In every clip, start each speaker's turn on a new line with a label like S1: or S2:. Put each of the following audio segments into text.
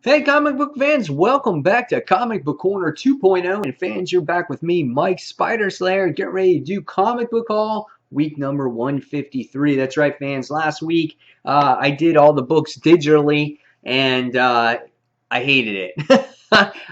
S1: Hey, comic book fans, welcome back to Comic Book Corner 2.0. And fans, you're back with me, Mike Spider Slayer. Get ready to do comic book haul, week number 153. That's right, fans. Last week, I did all the books digitally, and I hated it.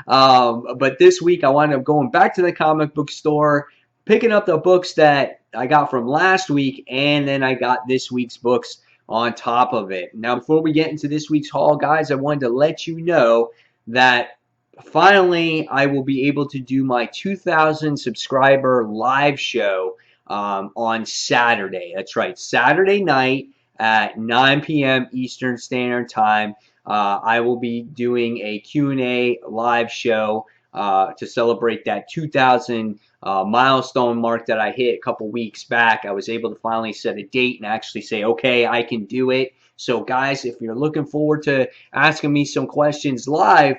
S1: But this week, I wound up going back to the comic book store, picking up the books that I got from last week, and then I got this week's books on top of it. Now, before we get into this week's haul, guys, I wanted to let you know that finally I will be able to do my 2,000 subscriber live show on Saturday. That's right, Saturday night at 9 p.m. Eastern Standard Time. I will be doing a Q&A live show to celebrate that 2,000 milestone mark that I hit a couple weeks back. I was able to finally set a date and actually say, okay, I can do it. So guys, if you're looking forward to asking me some questions live,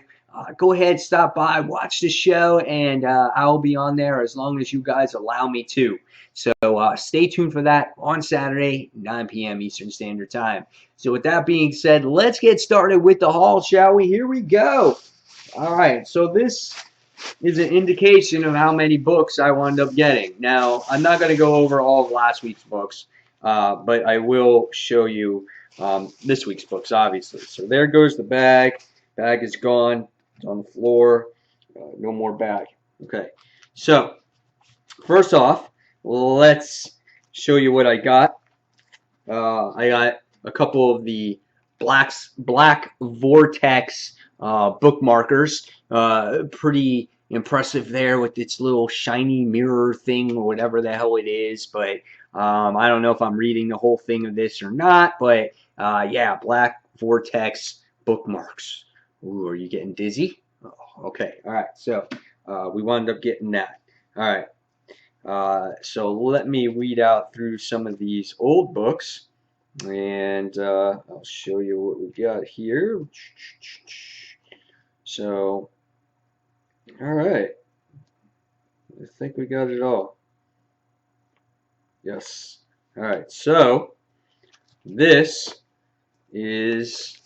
S1: go ahead, stop by, watch the show, and I'll be on there as long as you guys allow me to. So stay tuned for that on Saturday, 9 p.m. Eastern Standard Time. So with that being said, let's get started with the haul, shall we? Here we go. All right, so this is an indication of how many books I wound up getting. Now, I'm not going to go over all of last week's books, but I will show you this week's books, obviously. So there goes the bag. Bag is gone. It's on the floor. No more bag. Okay, so first off, let's show you what I got. I got a couple of the Black Vortex bookmarkers. Pretty impressive there with its little shiny mirror thing or whatever the hell it is. But I don't know if I'm reading the whole thing of this or not. But yeah, Black Vortex bookmarks. Ooh, are you getting dizzy? Oh, okay, all right. So we wound up getting that. All right. So let me weed out through some of these old books. And I'll show you what we got here. So, all right. I think we got it all. Yes. All right. So, this is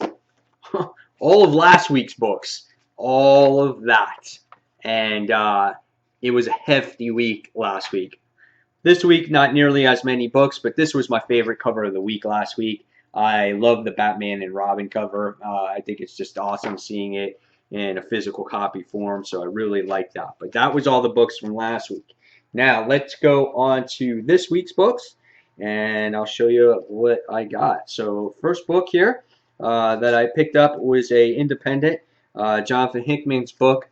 S1: all of last week's books. All of that. And it was a hefty week last week. This week, not nearly as many books, but this was my favorite cover of the week last week. I love the Batman and Robin cover. I think it's just awesome seeing it in a physical copy form, so I really like that. But that was all the books from last week. Now, let's go on to this week's books, and I'll show you what I got. So, first book here that I picked up was a independent Jonathan Hickman's book.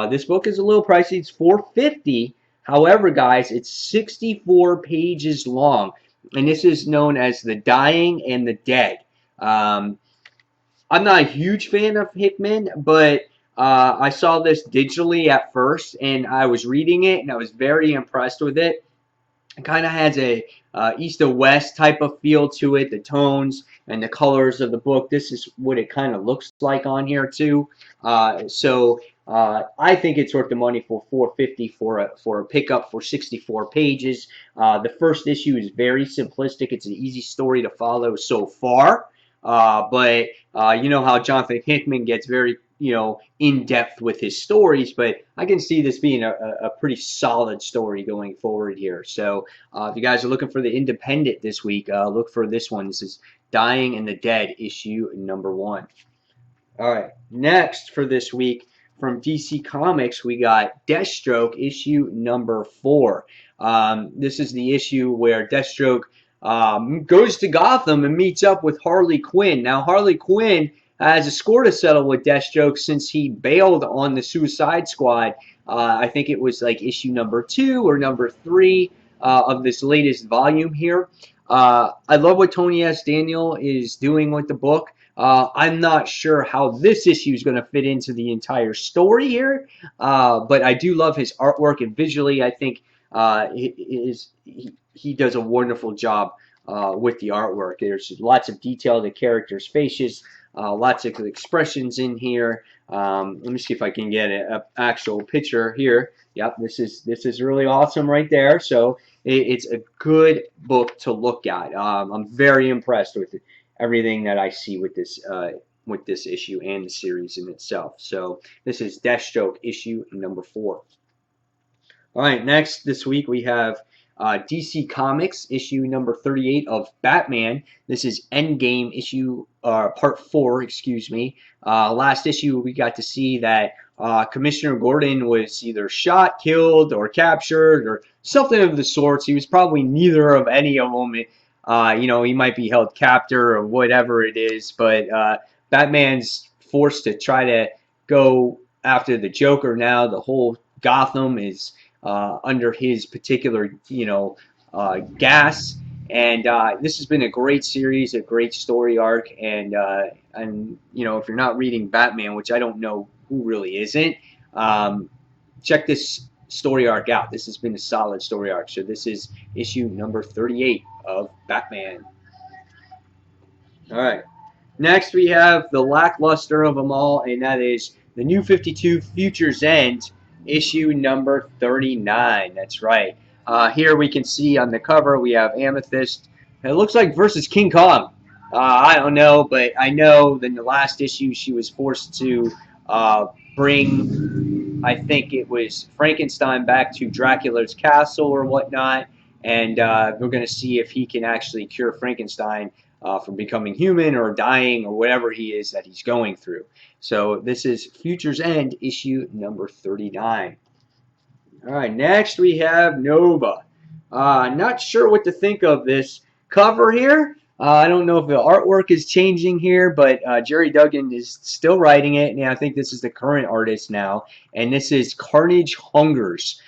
S1: This book is a little pricey. It's $4.50. However, guys, it's 64 pages long, and this is known as The Dying and the Dead. I'm not a huge fan of Hickman, but I saw this digitally at first, and I was reading it, and I was very impressed with it. It kind of has a east to west type of feel to it, the tones and the colors of the book. This is what it kind of looks like on here too. I think it's worth the money for $4.50 for a pickup for 64 pages. The first issue is very simplistic. It's an easy story to follow so far. But you know how Jonathan Hickman gets very in depth with his stories, but I can see this being a pretty solid story going forward here. So if you guys are looking for the independent this week, look for this one. This is Dying and the Dead, issue number 1. All right, next for this week from DC Comics, we got Deathstroke, issue number 4. This is the issue where Deathstroke goes to Gotham and meets up with Harley Quinn. Now, Harley Quinn has a score to settle with Deathstroke since he bailed on the Suicide Squad. I think it was like issue number 2 or number 3 of this latest volume here. I love what Tony S. Daniel is doing with the book. I'm not sure how this issue is going to fit into the entire story here, but I do love his artwork, and visually I think he does a wonderful job with the artwork. There's lots of detail to characters' faces, lots of expressions in here. Let me see if I can get an actual picture here. Yep, this is really awesome right there. So it's a good book to look at. I'm very impressed with everything that I see with this with this issue and the series in itself. So this is Deathstroke issue number 4. All right, next this week we have DC Comics issue number 38 of Batman. This is Endgame issue part 4, excuse me. Last issue we got to see that Commissioner Gordon was either shot, killed, or captured, or something of the sorts. He was probably neither of any of them. You know, he might be held captive or whatever it is, but Batman's forced to try to go after the Joker now. The whole Gotham is under his particular, gas. And this has been a great series, a great story arc. And if you're not reading Batman, which I don't know who really isn't, check this story arc out. This has been a solid story arc. So this is issue number 38 of Batman. All right. Next, we have the lackluster of them all, and that is the New 52 Future's End, issue number 39. That's right. Here we can see on the cover we have Amethyst. It looks like versus King Kong. I don't know, but I know in the last issue she was forced to bring, I think it was Frankenstein back to Dracula's castle or whatnot, and we're going to see if he can actually cure Frankenstein from becoming human or dying or whatever he is that he's going through. So this is Future's End, issue number 39. All right, next we have Nova. Not sure what to think of this cover here. I don't know if the artwork is changing here, but Jerry Duggan is still writing it, and I think this is the current artist now. And this is Carnage Hungers.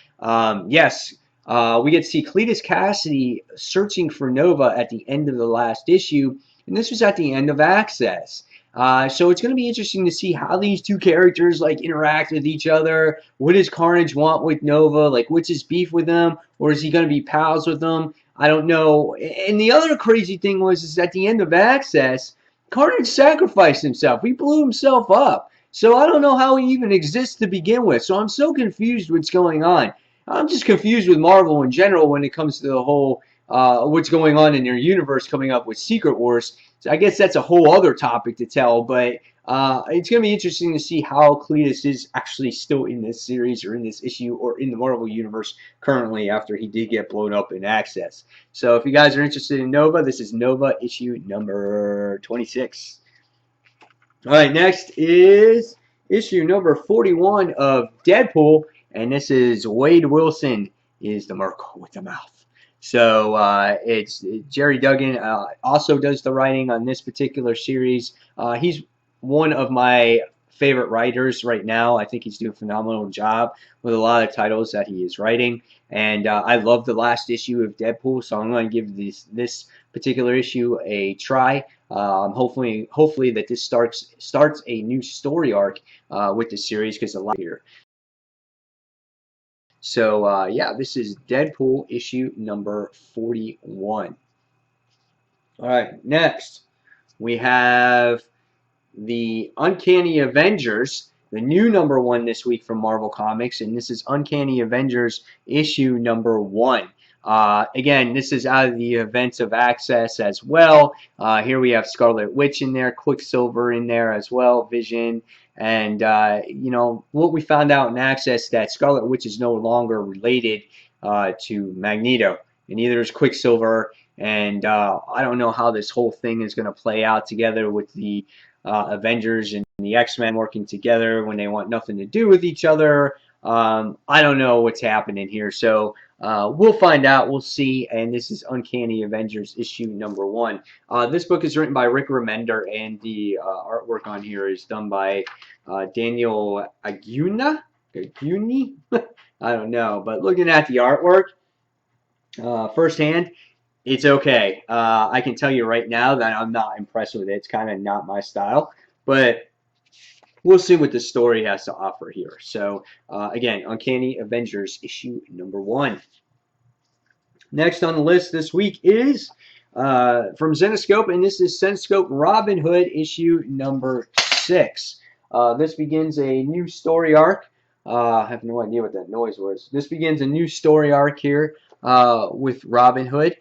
S1: Yes. We get to see Cletus Cassidy searching for Nova at the end of the last issue, and this was at the end of Access. So it's going to be interesting to see how these two characters interact with each other. What does Carnage want with Nova? What's his beef with them, or is he going to be pals with them? I don't know. And the other crazy thing is at the end of Access, Carnage sacrificed himself. He blew himself up. So I don't know how he even exists to begin with. So I'm so confused what's going on. I'm just confused with Marvel in general when it comes to the whole what's going on in their universe coming up with Secret Wars. So I guess that's a whole other topic to tell, but it's going to be interesting to see how Cletus is actually still in this series or in this issue or in the Marvel universe currently after he did get blown up in Access. So if you guys are interested in Nova, this is Nova issue number 26. All right, next is issue number 41 of Deadpool. And this is Wade Wilson is the Merc with the mouth. So it's Jerry Duggan also does the writing on this particular series. He's one of my favorite writers right now. I think he's doing a phenomenal job with a lot of titles that he is writing. And I love the last issue of Deadpool, so I'm going to give this particular issue a try. Hopefully that this starts a new story arc with the series because a lot here. So, yeah, this is Deadpool issue number 41. All right, next we have the Uncanny Avengers, the new number 1 this week from Marvel Comics, and this is Uncanny Avengers issue number 1. Again, this is out of the events of Access as well. Here we have Scarlet Witch in there, Quicksilver in there as well, Vision. And, what we found out in Access that Scarlet Witch is no longer related to Magneto, and neither is Quicksilver. And I don't know how this whole thing is going to play out together with the Avengers and the X-Men working together when they want nothing to do with each other. I don't know what's happening here. So we'll find out. We'll see. And this is Uncanny Avengers issue number 1. This book is written by Rick Remender, and the artwork on here is done by Daniel Aguni? I don't know. But looking at the artwork firsthand, it's okay. I can tell you right now that I'm not impressed with it. It's kind of not my style. But we'll see what the story has to offer here. So, again, Uncanny Avengers issue number 1. Next on the list this week is from Zenos Scope, and this is Zenos Scope Robin Hood issue number 6. This begins a new story arc. I have no idea what that noise was. This begins a new story arc here with Robin Hood.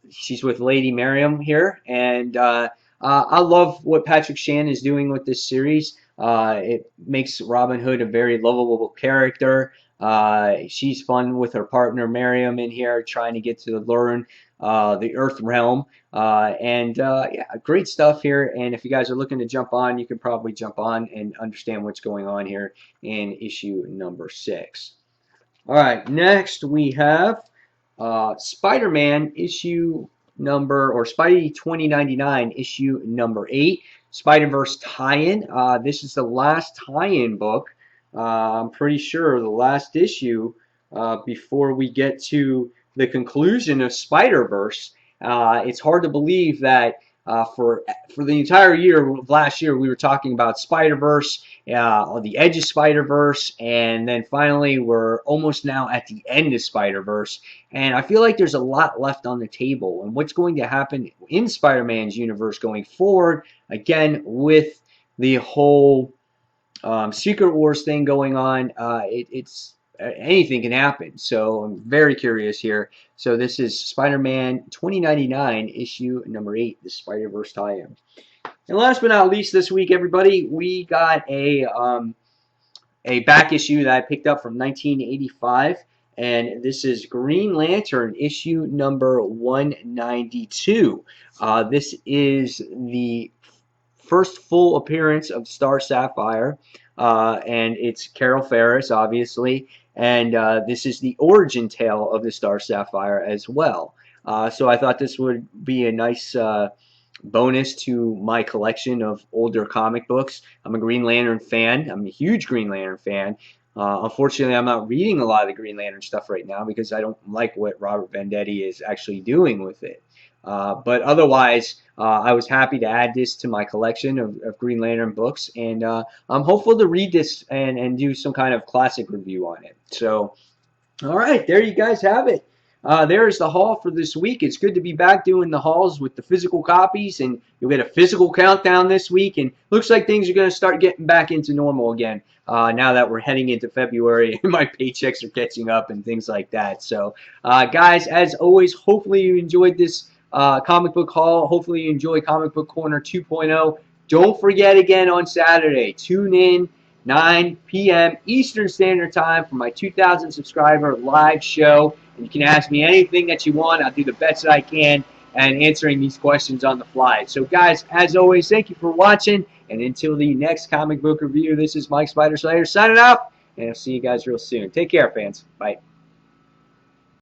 S1: She's with Lady Miriam here, and I love what Patrick Chan is doing with this series. It makes Robin Hood a very lovable character. She's fun with her partner Miriam in here, trying to get to learn the Earth realm. Yeah, great stuff here. And if you guys are looking to jump on, you can probably jump on and understand what's going on here in issue number 6. All right, next we have Spider-Man issue number, or Spidey 2099 issue number 8, Spider-Verse tie-in. This is the last tie-in book. I'm pretty sure the last issue before we get to the conclusion of Spider-Verse. It's hard to believe that for the entire year of last year we were talking about Spider-Verse, on the edge of Spider-Verse, and then finally we're almost now at the end of Spider-Verse. And I feel like there's a lot left on the table, and what's going to happen in Spider-Man's universe going forward, again, with the whole Secret Wars thing going on. It's anything can happen, so I'm very curious here. So this is Spider-Man 2099 issue number 8, the Spider-Verse tie-in. And last but not least, this week, everybody, we got a back issue that I picked up from 1985, and this is Green Lantern issue number 192. This is the first full appearance of Star Sapphire, and it's Carol Ferris, obviously, and this is the origin tale of the Star Sapphire as well. So I thought this would be a nice bonus to my collection of older comic books. I'm a Green Lantern fan. I'm a huge Green Lantern fan. Unfortunately, I'm not reading a lot of the Green Lantern stuff right now because I don't like what Robert Venditti is actually doing with it. But otherwise, I was happy to add this to my collection of Green Lantern books, and I'm hopeful to read this and do some kind of classic review on it. So, all right, there you guys have it. There's the haul for this week. It's good to be back doing the hauls with the physical copies, and you'll get a physical countdown this week, and looks like things are going to start getting back into normal again now that we're heading into February and my paychecks are catching up and things like that. So, guys, as always, hopefully you enjoyed this comic book haul. Hopefully you enjoy Comic Book Corner 2.0. Don't forget again on Saturday, tune in 9 p.m. Eastern Standard Time for my 2,000 subscriber live show. And you can ask me anything that you want. I'll do the best that I can and answering these questions on the fly. So, guys, as always, thank you for watching. And until the next comic book review, this is Mike Spider Slayer signing out. And I'll see you guys real soon. Take care, fans. Bye.